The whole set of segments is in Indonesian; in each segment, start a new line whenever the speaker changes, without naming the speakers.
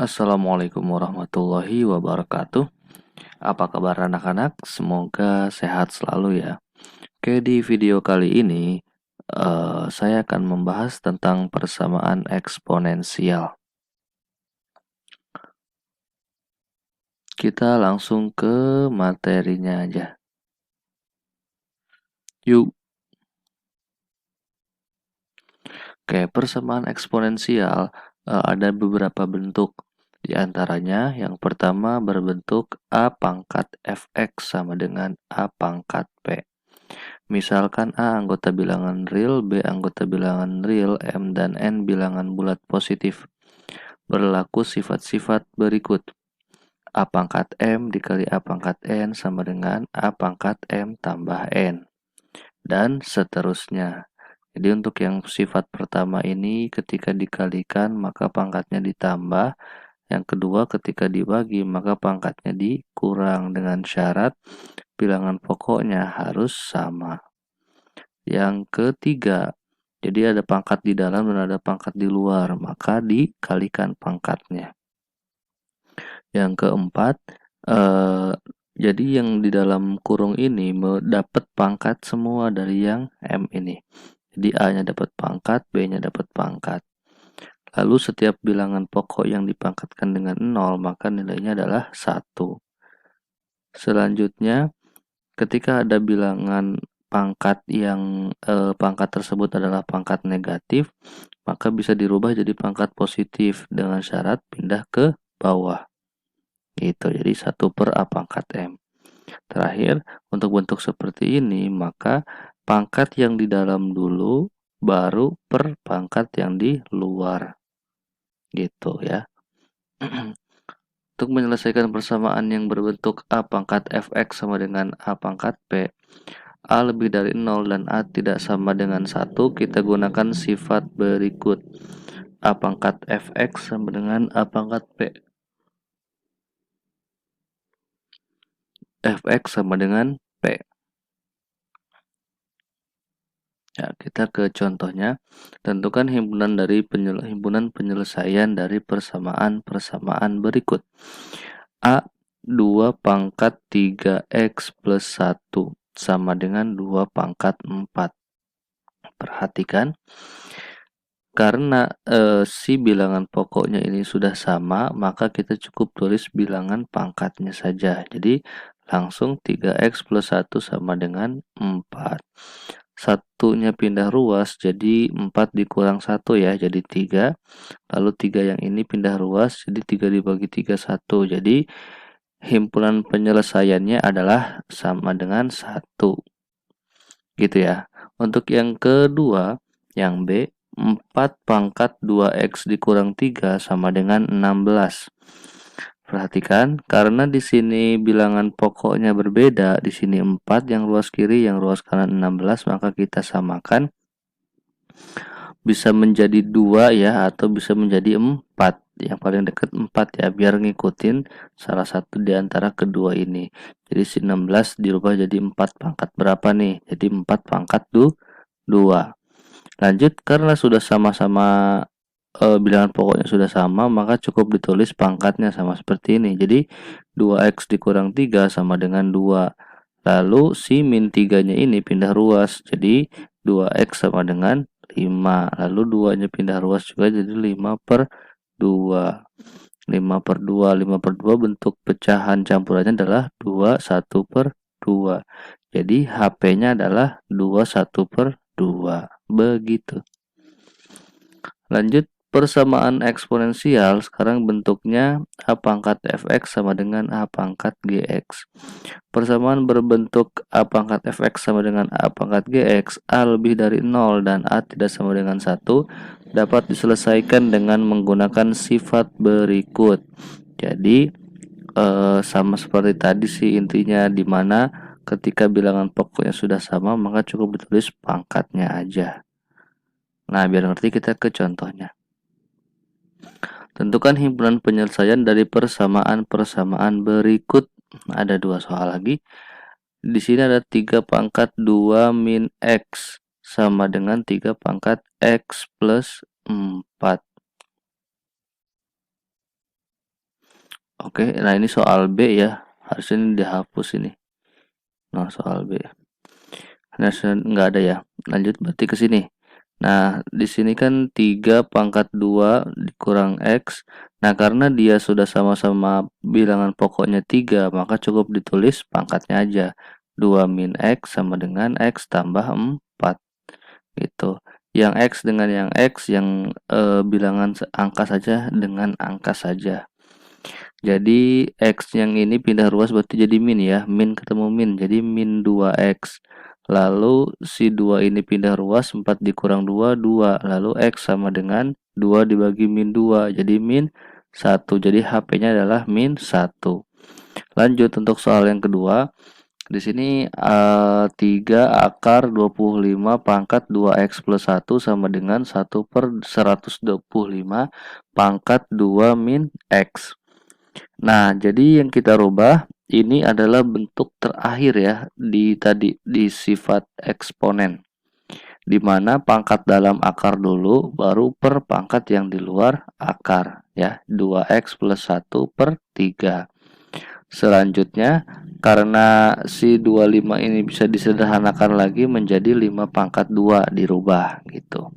Assalamualaikum warahmatullahi wabarakatuh. Apa kabar anak-anak? Semoga sehat selalu ya. Oke, di video kali ini saya akan membahas tentang persamaan eksponensial. Kita langsung ke materinya aja. Yuk. Oke, persamaan eksponensial ada beberapa bentuk. Di antaranya yang pertama berbentuk A pangkat fx sama dengan A pangkat p. Misalkan A anggota bilangan real, B anggota bilangan real, M dan N bilangan bulat positif. Berlaku sifat-sifat berikut. A pangkat M dikali A pangkat N sama dengan A pangkat M tambah N. Dan seterusnya. Jadi untuk yang sifat pertama ini ketika dikalikan maka pangkatnya ditambah. Yang kedua ketika dibagi maka pangkatnya dikurang dengan syarat bilangan pokoknya harus sama. Yang ketiga, jadi ada pangkat di dalam dan ada pangkat di luar, maka dikalikan pangkatnya. Yang keempat, jadi yang di dalam kurung ini dapat pangkat semua dari yang M ini. Jadi A-nya dapat pangkat, B-nya dapat pangkat. Lalu setiap bilangan pokok yang dipangkatkan dengan 0, maka nilainya adalah 1. Selanjutnya, ketika ada bilangan pangkat yang pangkat tersebut adalah pangkat negatif, maka bisa dirubah jadi pangkat positif dengan syarat pindah ke bawah. Gitu, jadi 1 per A pangkat M. Terakhir, untuk bentuk seperti ini, maka pangkat yang di dalam dulu, baru per pangkat yang di luar. Gitu ya. Untuk menyelesaikan persamaan yang berbentuk A pangkat fx sama dengan A pangkat p, A lebih dari 0 dan A tidak sama dengan 1, kita gunakan sifat berikut. A pangkat fx sama dengan A pangkat p. Fx sama dengan p. Ya, kita ke contohnya. Tentukan himpunan penyelesaian dari persamaan berikut. A 2 pangkat 3x plus 1 sama dengan 2 pangkat 4. Perhatikan, karena si bilangan pokoknya ini sudah sama, maka kita cukup tulis bilangan pangkatnya saja. Jadi langsung 3x plus 1 sama dengan 4. Satunya pindah ruas, jadi 4 dikurang 1 ya, jadi 3. Lalu 3 yang ini pindah ruas, jadi 3 dibagi 3, 1. Jadi himpunan penyelesaiannya adalah sama dengan 1. Gitu ya. Untuk yang kedua, yang B, 4 pangkat 2x dikurang 3 sama dengan 16. Perhatikan, karena di sini bilangan pokoknya berbeda, di sini 4 yang ruas kiri, yang ruas kanan 16, maka kita samakan. Bisa menjadi 2 ya, atau bisa menjadi 4. Yang paling dekat 4 ya, biar ngikutin salah satu di antara kedua ini. Jadi 16 dirubah jadi 4 pangkat berapa nih? Jadi 4 pangkat 2. Lanjut, karena sudah sama-sama bilangan pokoknya sudah sama, maka cukup ditulis pangkatnya sama seperti ini. Jadi 2x dikurang 3 sama dengan 2. Lalu si min 3-nya ini pindah ruas, jadi 2x sama dengan 5. Lalu 2-nya pindah ruas juga, jadi 5 per 2. 5 per 2, 5 per 2 bentuk pecahan campurannya adalah 2, 1 per 2. Jadi HP-nya adalah 2, 1 per 2. Begitu. Lanjut, persamaan eksponensial sekarang bentuknya A pangkat fx sama dengan A pangkat gx. Persamaan berbentuk A pangkat fx sama dengan A pangkat gx, A lebih dari 0 dan A tidak sama dengan 1, dapat diselesaikan dengan menggunakan sifat berikut. Jadi sama seperti tadi sih intinya, dimana ketika bilangan pokoknya sudah sama maka cukup ditulis pangkatnya aja. Nah, biar ngerti kita ke contohnya. Tentukan himpunan penyelesaian dari persamaan-persamaan berikut. Ada 2 soal lagi. Di sini ada 3 pangkat 2 min x sama dengan 3 pangkat x plus 4. Oke, nah ini soal B ya. Harusnya ini dihapus ini. Nah, soal B. Nah, nggak ada ya. Lanjut berarti ke sini. Nah, di sini kan 3 pangkat 2 dikurang X. Nah, karena dia sudah sama-sama bilangan pokoknya 3, maka cukup ditulis pangkatnya aja. 2 min X sama dengan X tambah 4. Gitu. Yang X dengan yang X, yang bilangan angka saja dengan angka saja. Jadi X yang ini pindah ruas berarti jadi min ya. Min ketemu min, jadi min 2X. Lalu si 2 ini pindah ruas, 4 dikurang 2, 2. Lalu X sama dengan 2 dibagi min 2, jadi min 1. Jadi HP-nya adalah min 1. Lanjut untuk soal yang kedua. Di sini 3 akar 25 pangkat 2X plus 1 sama dengan 1/125 pangkat 2 min X. Nah, jadi yang kita rubah ini adalah bentuk terakhir ya di sifat eksponen, di mana pangkat dalam akar dulu baru per pangkat yang di luar akar ya, 2X plus 1/3. Selanjutnya, karena si 25 ini bisa disederhanakan lagi menjadi 5 pangkat 2 dirubah gitu.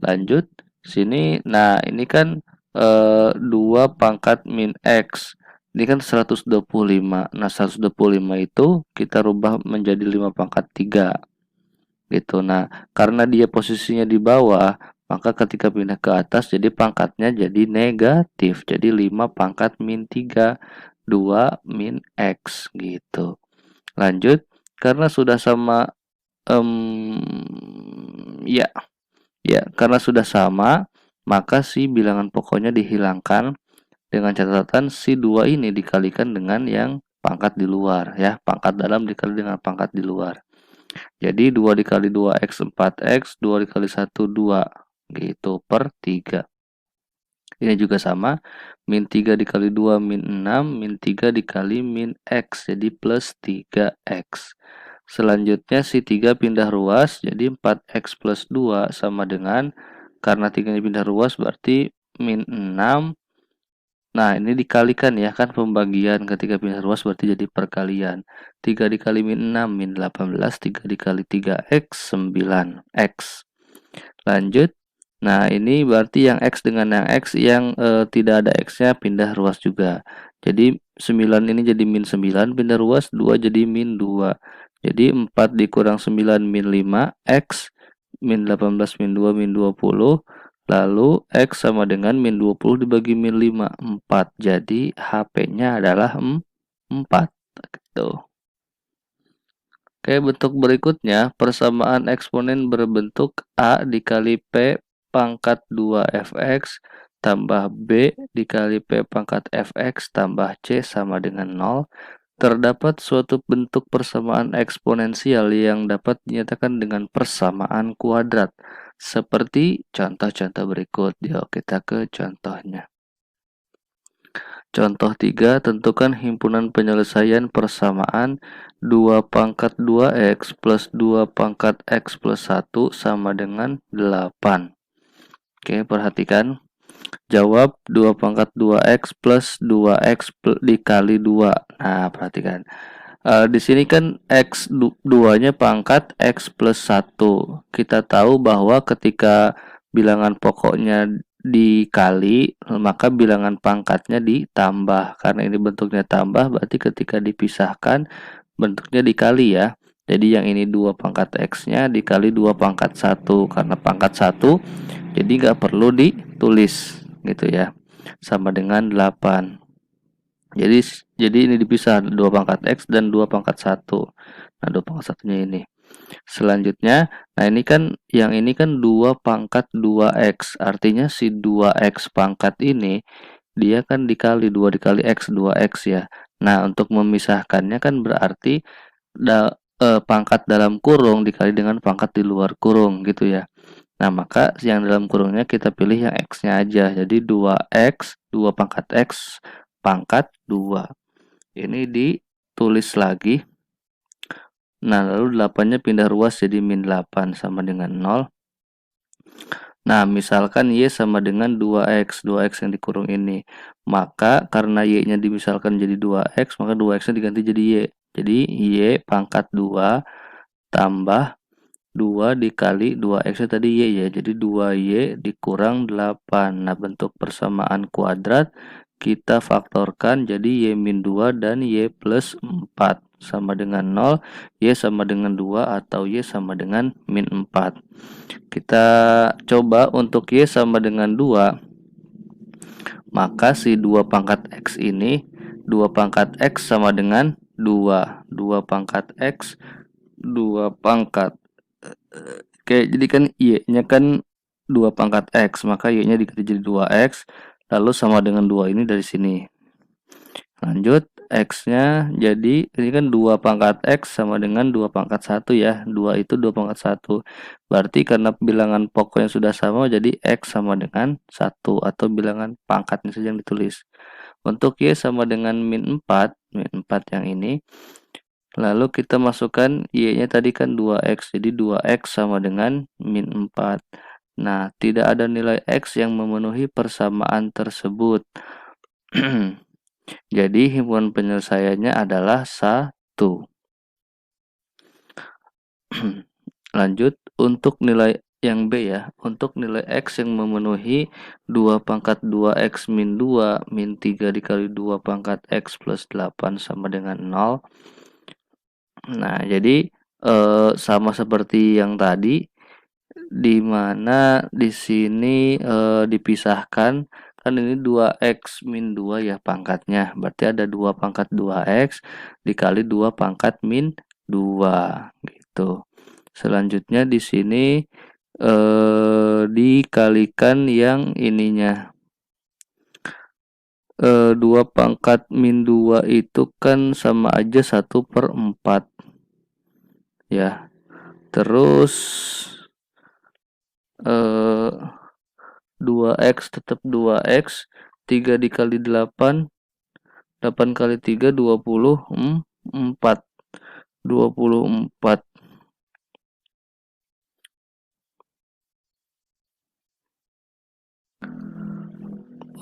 Lanjut sini, nah ini kan 2 pangkat min X. Ini kan 125. Nah, 125 itu kita rubah menjadi 5 pangkat 3 gitu. Nah, karena dia posisinya di bawah, maka ketika pindah ke atas jadi pangkatnya jadi negatif. Jadi 5 pangkat min 3, 2 min X gitu. Lanjut, karena sudah sama ya, karena sudah sama, maka si bilangan pokoknya dihilangkan dengan catatan si 2 ini dikalikan dengan yang pangkat di luar ya, pangkat dalam dikali dengan pangkat di luar. Jadi 2 dikali 2X 4X, 2 dikali 1 2 gitu per 3. Ini juga sama, min 3 dikali 2 min 6, min 3 dikali min X, jadi plus 3X. Selanjutnya si 3 pindah ruas, jadi 4X plus 2 sama dengan, karena 3 pindah ruas berarti min 6. Nah, ini dikalikan ya, kan pembagian ketika pindah ruas berarti jadi perkalian. 3 dikali min 6, min 18, 3 dikali 3X, 9X. Lanjut. Nah, ini berarti yang X dengan yang X yang tidak ada X-nya pindah ruas juga. Jadi 9 ini jadi min 9 pindah ruas, 2 jadi min 2. Jadi 4 dikurang 9 min 5, X min 18 min 2 min 20. Lalu X sama dengan min 20 dibagi min 5, 4. Jadi HP-nya adalah 4. Gitu. Oke, bentuk berikutnya persamaan eksponen berbentuk A dikali P pangkat 2fx tambah B dikali P pangkat fx tambah C sama dengan 0. Terdapat suatu bentuk persamaan eksponensial yang dapat dinyatakan dengan persamaan kuadrat. Seperti contoh-contoh berikut. Yuk kita ke contohnya. Contoh 3, tentukan himpunan penyelesaian persamaan 2 pangkat 2x plus 2 pangkat x plus 1 sama dengan 8. Oke, perhatikan. Jawab 2 pangkat 2x plus 2x dikali 2. Nah, perhatikan. Di sini kan x 2-nya pangkat x plus 1. Kita tahu bahwa ketika bilangan pokoknya dikali, maka bilangan pangkatnya ditambah. Karena ini bentuknya tambah, berarti ketika dipisahkan bentuknya dikali ya. Jadi yang ini 2 pangkat x-nya dikali 2 pangkat 1. Karena pangkat 1, jadi nggak perlu ditulis gitu ya. Sama dengan 8. Jadi ini dipisah 2 pangkat X dan 2 pangkat 1. Nah, 2 pangkat 1-nya ini. Selanjutnya, nah ini kan yang ini kan 2 pangkat 2X. Artinya si 2X pangkat ini dia kan dikali 2 dikali X 2X ya. Nah, untuk memisahkannya kan berarti pangkat dalam kurung dikali dengan pangkat di luar kurung gitu ya. Nah, maka yang dalam kurungnya kita pilih yang X-nya aja. Jadi 2X, 2 pangkat X pangkat 2. Ini ditulis lagi. Nah, lalu 8-nya pindah ruas jadi min 8 sama dengan 0. Nah, misalkan Y sama dengan 2X, 2X yang dikurung ini. Maka karena Y-nya dimisalkan jadi 2X, maka 2X-nya diganti jadi Y. Jadi Y pangkat 2 tambah 2 dikali 2X-nya tadi Y ya. Jadi 2Y dikurang 8. Nah, bentuk persamaan kuadrat kita faktorkan jadi Y min 2 dan Y plus 4 sama dengan 0, Y sama dengan 2 atau Y sama dengan min 4. Kita coba untuk Y sama dengan 2, maka si 2 pangkat X ini, 2 pangkat X sama dengan 2. 2 pangkat X, 2 pangkat. Oke, jadi kan Y-nya kan 2 pangkat X, maka Y-nya diganti jadi 2X, lalu sama dengan 2 ini dari sini. Lanjut, X-nya jadi ini kan 2 pangkat X sama dengan 2 pangkat 1 ya. 2 itu 2 pangkat 1. Berarti karena bilangan pokoknya sudah sama, jadi X sama dengan 1 atau bilangan pangkatnya saja yang ditulis. Untuk Y sama dengan min 4 yang ini. Lalu kita masukkan Y-nya tadi kan 2X, jadi 2X sama dengan min 4. Nah, tidak ada nilai X yang memenuhi persamaan tersebut. Jadi himpunan penyelesaiannya adalah 1. Lanjut, untuk nilai yang B ya, untuk nilai X yang memenuhi 2 pangkat 2X min 2 min 3 dikali 2 pangkat X plus 8 sama dengan 0. Nah, jadi sama seperti yang tadi, di mana di sini dipisahkan kan ini 2X min 2 ya pangkatnya. Berarti ada 2 pangkat 2X dikali 2 pangkat min 2 gitu. Selanjutnya di sini dikalikan yang ininya. 2 pangkat min 2 itu kan sama aja 1/4 ya. Terus 2X tetap 2X, 3 dikali 8, 8 kali 3 24. 24.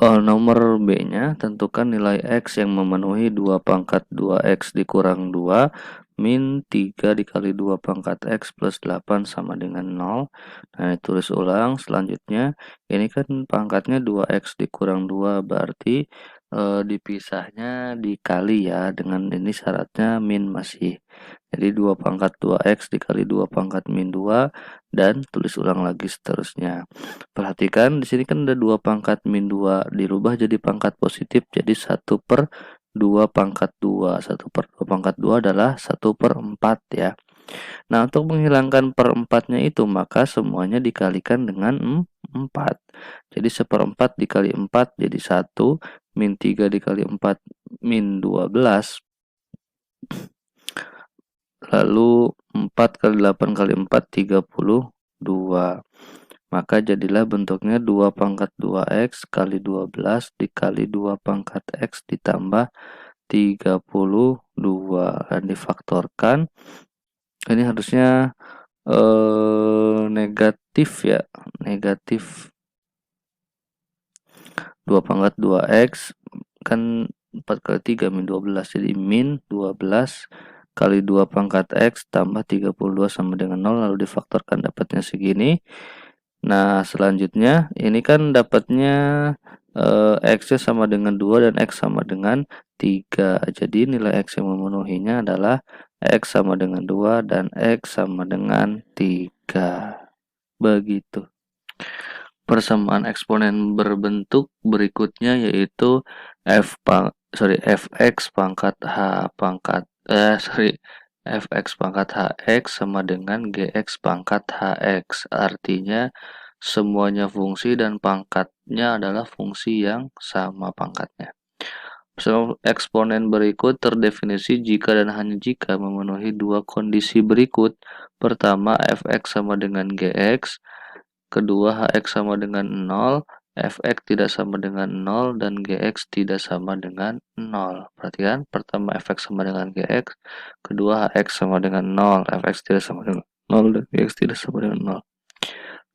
Nomor B-nya, tentukan nilai X yang memenuhi 2 pangkat 2X dikurang 2 min 3 dikali 2 pangkat X plus 8 sama dengan 0. Nah, tulis ulang. Selanjutnya, ini kan pangkatnya 2X dikurang 2, berarti dipisahnya dikali ya. Dengan ini syaratnya min masih. Jadi 2 pangkat 2X dikali 2 pangkat min 2 dan tulis ulang lagi seterusnya. Perhatikan di sini kan ada 2 pangkat min 2 dirubah jadi pangkat positif jadi 1/2 pangkat 2. 1/2 pangkat 2 adalah 1/4 ya. Nah, untuk menghilangkan perempatnya itu maka semuanya dikalikan dengan 4. Jadi 1/4 dikali 4 jadi 1, min 3 dikali 4 min 12. Lalu 4 kali 8 kali 4 32. Maka jadilah bentuknya 2 pangkat 2X kali 12 dikali 2 pangkat X ditambah 32 dan difaktorkan. Ini harusnya negatif ya, negatif 2 pangkat 2X kan 4 kali 3 min 12, jadi min 12 kali 2 pangkat X tambah 32 sama dengan 0, lalu difaktorkan dapatnya segini. Nah, selanjutnya ini kan dapatnya X-nya sama dengan 2 dan X sama dengan 3. Jadi nilai X yang memenuhinya adalah X sama dengan 2 dan X sama dengan 3. Begitu. Persamaan eksponen berbentuk berikutnya yaitu fx pangkat h pangkat fx pangkat hx sama dengan gx pangkat hx. Artinya semuanya fungsi dan pangkatnya adalah fungsi yang sama pangkatnya. Eksponen berikut terdefinisi jika dan hanya jika memenuhi dua kondisi berikut. Pertama, fx sama dengan gx. Kedua, hx sama dengan 0, fx tidak sama dengan 0, dan gx tidak sama dengan 0. Perhatikan, pertama fx sama dengan gx, kedua hx sama dengan 0, fx tidak sama dengan 0, dan gx tidak sama dengan 0.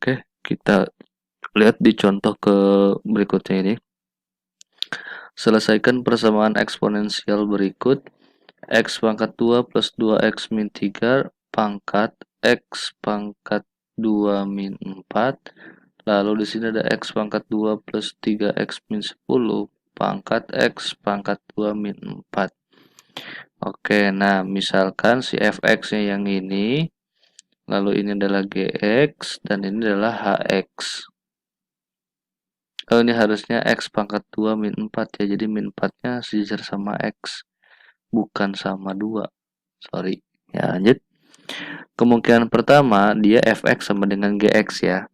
Oke, kita lihat di contoh ke berikutnya ini. Selesaikan persamaan eksponensial berikut. X pangkat 2 plus 2x min 3 pangkat X pangkat 2 min 4. Lalu di sini ada X pangkat 2 plus 3x min 10 pangkat X pangkat 2 min 4. Oke, nah misalkan si fx-nya yang ini, lalu ini adalah gx, dan ini adalah hx. Oh, ini harusnya X pangkat 2 min 4 ya, jadi min 4-nya sejajar sama X, bukan sama 2. Sorry. Ya, lanjut. Kemungkinan pertama, dia fx sama dengan gx ya.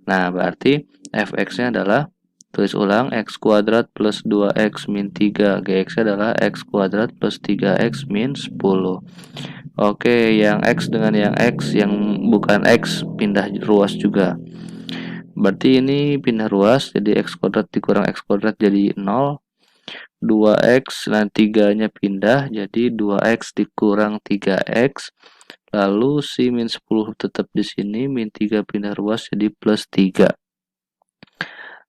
Nah, berarti fx-nya adalah, tulis ulang, x kuadrat plus 2x min 3. Gx-nya adalah x kuadrat plus 3x min 10. Oke, yang x dengan yang x, yang bukan x, pindah ruas juga. Berarti ini pindah ruas, jadi x kuadrat dikurang x kuadrat jadi 0. 2x, nah 3-nya pindah, jadi 2x dikurang 3x. Lalu si min 10 tetap di sini, min 3 pindah ruas jadi plus 3.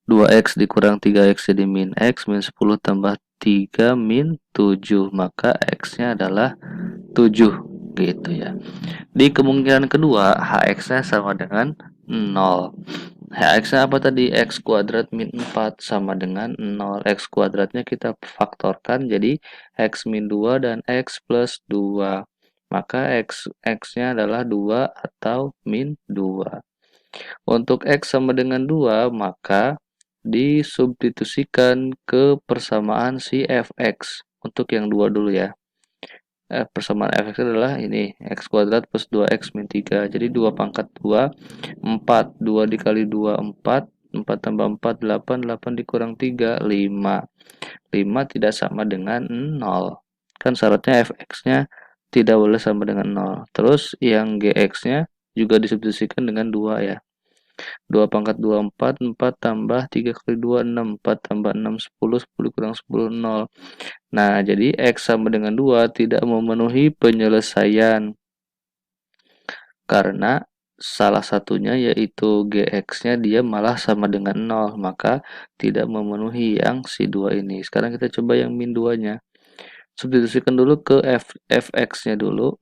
2x dikurang 3x jadi min x, min 10 tambah 3 min 7. Maka x-nya adalah 7. Gitu ya. Di kemungkinan kedua, hx-nya sama dengan 0. Hx-nya apa tadi? X kuadrat min 4 sama dengan 0. X kuadratnya kita faktorkan jadi x min 2 dan x plus 2. Maka x-nya adalah 2 atau min 2. Untuk x sama dengan 2, maka disubstitusikan ke persamaan si fx. Untuk yang 2 dulu ya. Persamaan fx adalah ini, x kuadrat plus 2x min 3. Jadi 2 pangkat 2, 4. 2 dikali 2, 4. 4 tambah 4, 8. 8 dikurang 3, 5. 5 tidak sama dengan 0. Kan syaratnya fx-nya tidak boleh sama dengan 0. Terus yang gx-nya juga disubstitusikan dengan 2 ya. 2 pangkat 2, 4. 4 tambah 3 kali 2, 6. 4 tambah 6, 10. 10 kurang 10, 0. Nah, jadi X sama dengan 2 tidak memenuhi penyelesaian. Karena salah satunya yaitu GX-nya dia malah sama dengan 0. Maka tidak memenuhi yang si 2 ini. Sekarang kita coba yang min 2-nya. Substitusikan dulu ke fx-nya dulu.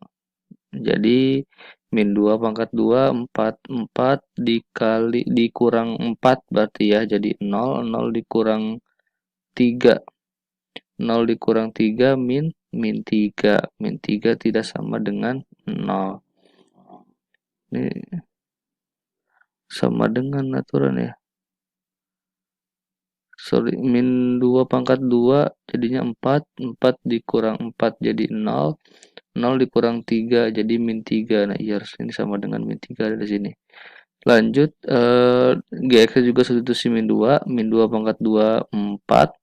Jadi min 2 pangkat 2, 4. 4 dikali dikurang 4 berarti ya. Jadi 0. 0 dikurang 3. 0 dikurang 3 min 3. Min 3 tidak sama dengan 0. Ini sama dengan aturan ya. Sorry, min 2 pangkat 2 jadinya 4. 4 dikurang 4 jadi 0. 0 dikurang 3 jadi min 3. Nah, iya harus ini sama dengan min 3 ada di sini. Lanjut, GX juga substitusi min 2. Min 2 pangkat 2, 4.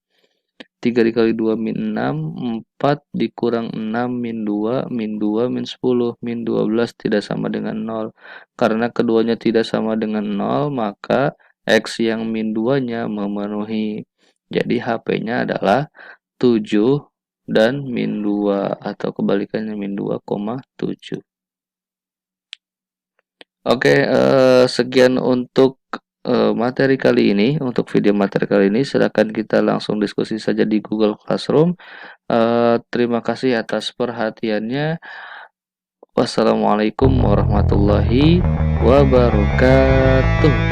3 dikali 2 min 6, 4 dikurang 6 min 2, min 2 min 10, min 12 tidak sama dengan 0. Karena keduanya tidak sama dengan 0, maka X yang min 2-nya memenuhi. Jadi HP-nya adalah 7 dan min 2 atau kebalikannya min 2,7. Oke, sekian untuk materi kali ini. Untuk video materi kali ini, silakan kita langsung diskusi saja di Google Classroom. Terima kasih atas perhatiannya. Wassalamualaikum warahmatullahi wabarakatuh.